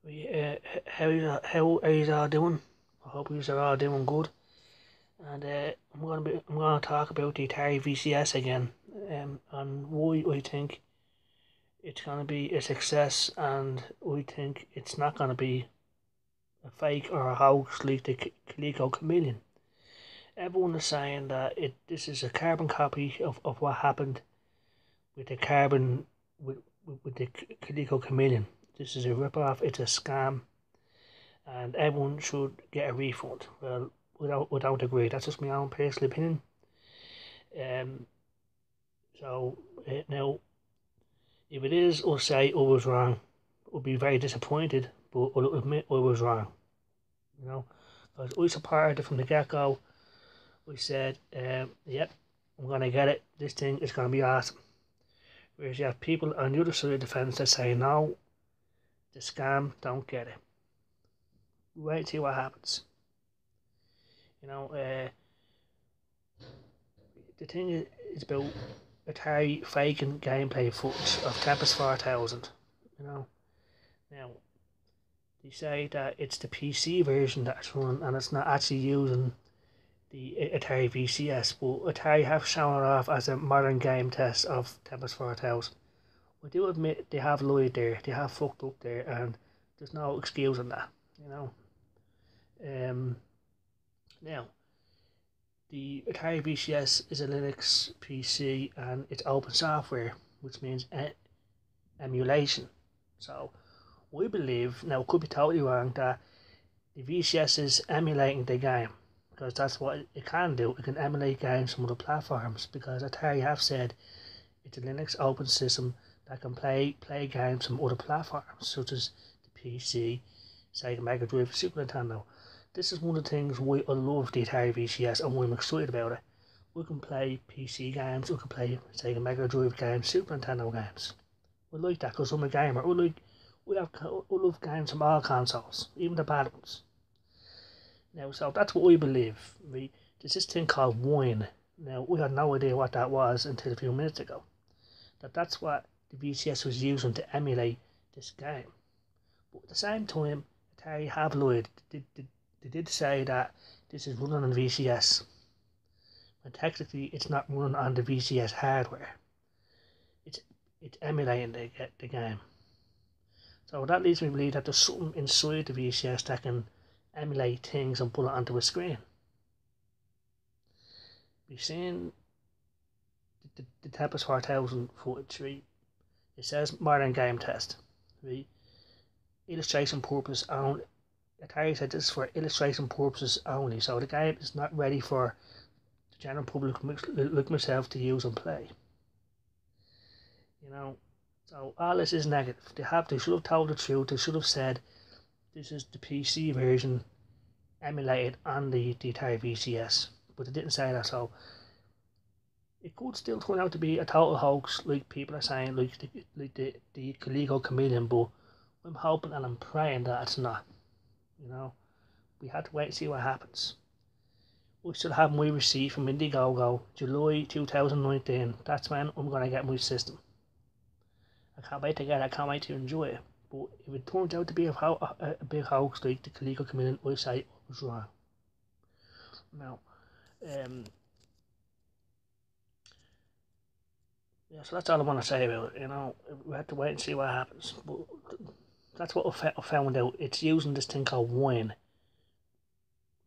How are you all doing? I hope you are all doing good. And I'm gonna talk about the Atari VCS again, and why I think it's gonna be a success, and I think it's not gonna be a fake or a hoax like the Coleco Chameleon. Everyone is saying that this is a carbon copy of what happened with the carbon with the Coleco Chameleon. This is a rip-off. It's a scam, and everyone should get a refund. Well, without agree, that's just my own personal opinion. Um, now, if it is, I'll say I was wrong. I'll be very disappointed, but I'll admit I was wrong. You know, because I supported it from the get go. We said, yep, I'm gonna get it. This thing is gonna be awesome. Whereas you have people on the other side of the fence that say no, the scam, don't get it. Wait and see what happens. You know, the thing is about Atari faking gameplay footage of Tempest 4000. You know, now they say that it's the PC version that's run and it's not actually using the Atari VCS, but Atari have shown it off as a modern game test of Tempest 4000. I do admit they have lied there, they have fucked up there, and there's no excuse on that. You know, now. The Atari VCS is a Linux PC and it's open software, which means emulation. So we believe, now it could be totally wrong, that the VCS is emulating the game, because that's what it can do. It can emulate games from other platforms, because Atari have said it's a Linux open system that can play games from other platforms, such as the PC, Sega Mega Drive, Super Nintendo. This is one of the things why I love the Atari VCS and why I'm excited about it. We can play PC games, we can play Sega Mega Drive games, Super Nintendo games. I like that because I'm a gamer. I love games from all consoles, even the bad ones. Now, so that's what we believe. There's this thing called Wine. Now, we had no idea what that was until a few minutes ago. That's what the VCS was using to emulate this game. But at the same time, Atari have lied. They did say that this is running on VCS, but technically it's not running on the VCS hardware. It's emulating the game. So that leads me to believe that there's something inside the VCS that can emulate things and put it onto a screen. We've seen the Tempest 4000 footage. Right? It says modern game test. Right? Illustration purpose only. Atari said this is for illustration purposes only, so the game is not ready for the general public like myself to use and play. You know, so all this is negative. They should have told the truth. They should have said this is the PC version emulated on the Atari VCS, but they didn't say that. So it could still turn out to be a total hoax, like people are saying, like the Coleco Chameleon. But I'm hoping and I'm praying that it's not. You know, we had to wait and see what happens. We still have my receipt from Indiegogo, July 2019. That's when I'm going to get my system. I can't wait to get it, I can't wait to enjoy it. But if it turns out to be a big hoax like the Coleco Chameleon, I say I was wrong. Now, yeah, so that's all I want to say about it. You know, we have to wait and see what happens. But that's what I found out. It's using this thing called Wine.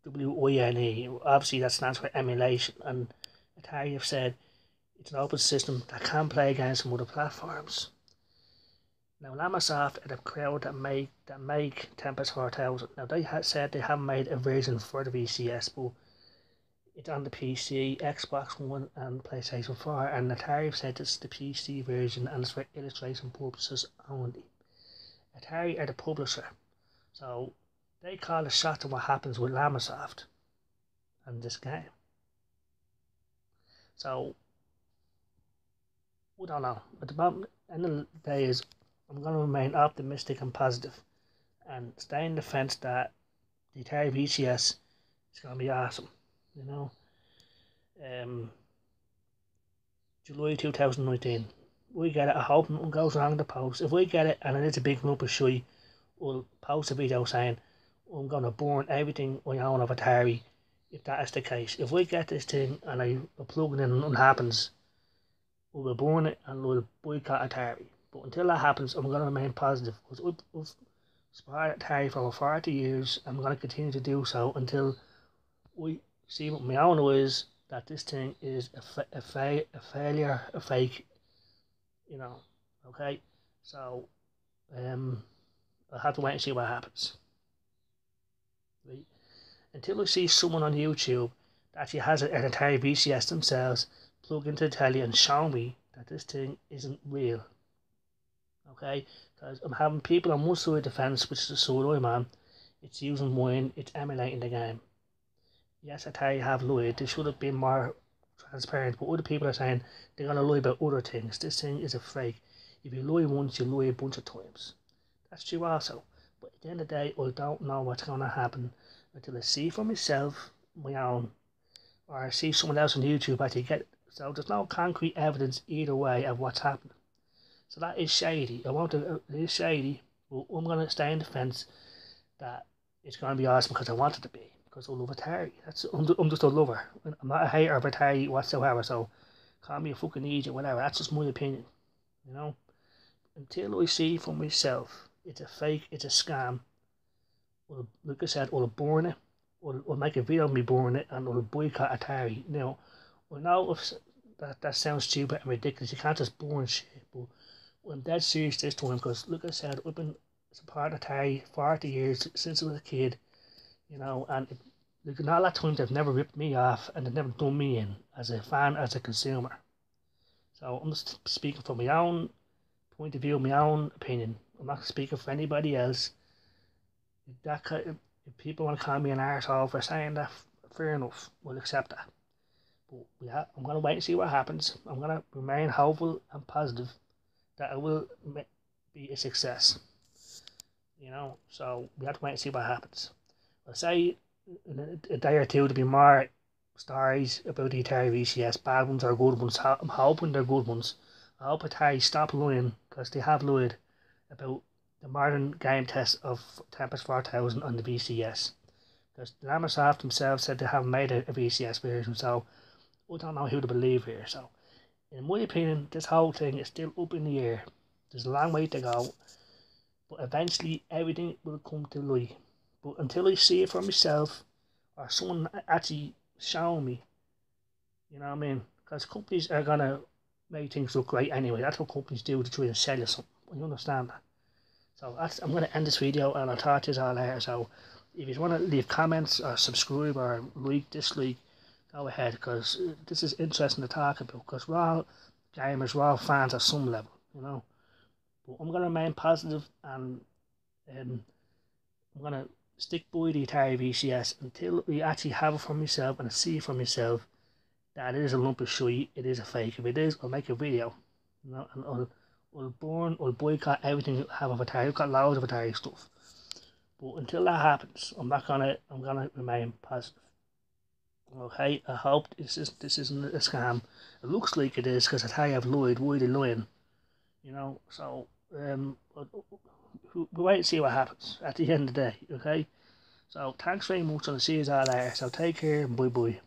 WINE. Obviously, that stands for emulation. And Atari have said it's an open system that can play games from other platforms. Now, Lamasoft are the crowd that make Tempest 4000. Now, they had said they haven't made a version for the VCS, but it's on the PC, Xbox One, and PlayStation 4. And Atari have said it's the PC version and it's for illustration purposes only. Atari are the publisher, so they call a shot at what happens with Lamasoft and this game. So, we don't know. At the moment, end of the day is I'm going to remain optimistic and positive and stay in the fence that the Atari VCS is going to be awesome. You know, July 2019. We get it. I hope nothing goes wrong in the post. If we get it and it is a big lump of shit, will post a video saying, I'm going to burn everything I own of Atari if that is the case. If we get this thing and I plug it in and nothing happens, we will burn it and we'll boycott Atari. But until that happens, I'm going to remain positive. Because I've supported Atari for over 40 years. I'm going to continue to do so until we see with my own eyes that this thing is a failure, a fake, you know. Okay? So, I'll have to wait and see what happens. Right? Until I see someone on YouTube that actually has an Atari VCS themselves plug into the telly and show me that this thing isn't real. Okay? Because I'm having people on one side of the fence, which is the side I'm on. It's using mine, it's emulating the game. Yes, Atari have lied. They should have been more transparent. But other people are saying they're going to lie about other things. This thing is a fake. If you lie once, you lie a bunch of times. That's true also. But at the end of the day, I don't know what's going to happen until I see for myself, my own, or I see someone else on YouTube actually get it. So there's no concrete evidence either way of what's happening. So that is shady. It is shady, but I'm going to stay in the fence that it's going to be awesome because I want it to be. Because I love Atari. I'm just a lover. I'm not a hater of Atari whatsoever, so call me a fucking idiot, whatever. That's just my opinion, you know. Until I see for myself it's a fake, it's a scam, well, like I said, I'll burn it, I'll make a video of me burning it, and I'll boycott Atari. Now, I know if that sounds stupid and ridiculous, you can't just burn shit, but I'm dead serious this time, because like I said, I've been supporting Atari 40 years, since I was a kid, you know, and like in all that time they've never ripped me off, and they've never done me in, as a fan, as a consumer. So I'm just speaking from my own point of view, my own opinion. I'm not speaking for anybody else. If people want to call me an arsehole for saying that, fair enough, we'll accept that. But yeah, I'm going to wait and see what happens. I'm going to remain hopeful and positive that it will be a success. You know, so we have to wait and see what happens. I'll say in a day or two to be more stories about the Atari VCS, bad ones or good ones. I'm hoping they're good ones. I hope Atari stop lying, because they have lied about the modern game test of Tempest 4000 on the VCS. Because Microsoft themselves said they haven't made a VCS version, so I don't know who to believe here. So, in my opinion, this whole thing is still up in the air. There's a long way to go, but eventually everything will come to light. But until I see it for myself, or someone actually show me, you know what I mean? Because companies are going to make things look great anyway. That's what companies do, to try and sell you something. You understand that? So I'm going to end this video, and I'll talk to you all later. So if you want to leave comments or subscribe or like, dislike, go ahead, because this is interesting to talk about, because we're all gamers, we're all fans at some level, you know. But I'm going to remain positive, and I'm going to stick by the Atari VCS until we actually have it for myself and I see it for myself that it is a lump of shit, it is a fake. If it is, I'll make a video, you know, and I'll boycott everything I have of Atari. I've got loads of Atari stuff. But until that happens, I'm gonna remain positive. Okay, I hope this isn't a scam. It looks like it is, because Atari have lied. Why they lying? You know, so we'll wait and see what happens at the end of the day. Okay, so thanks very much, and I'll see you all later. So take care and bye bye.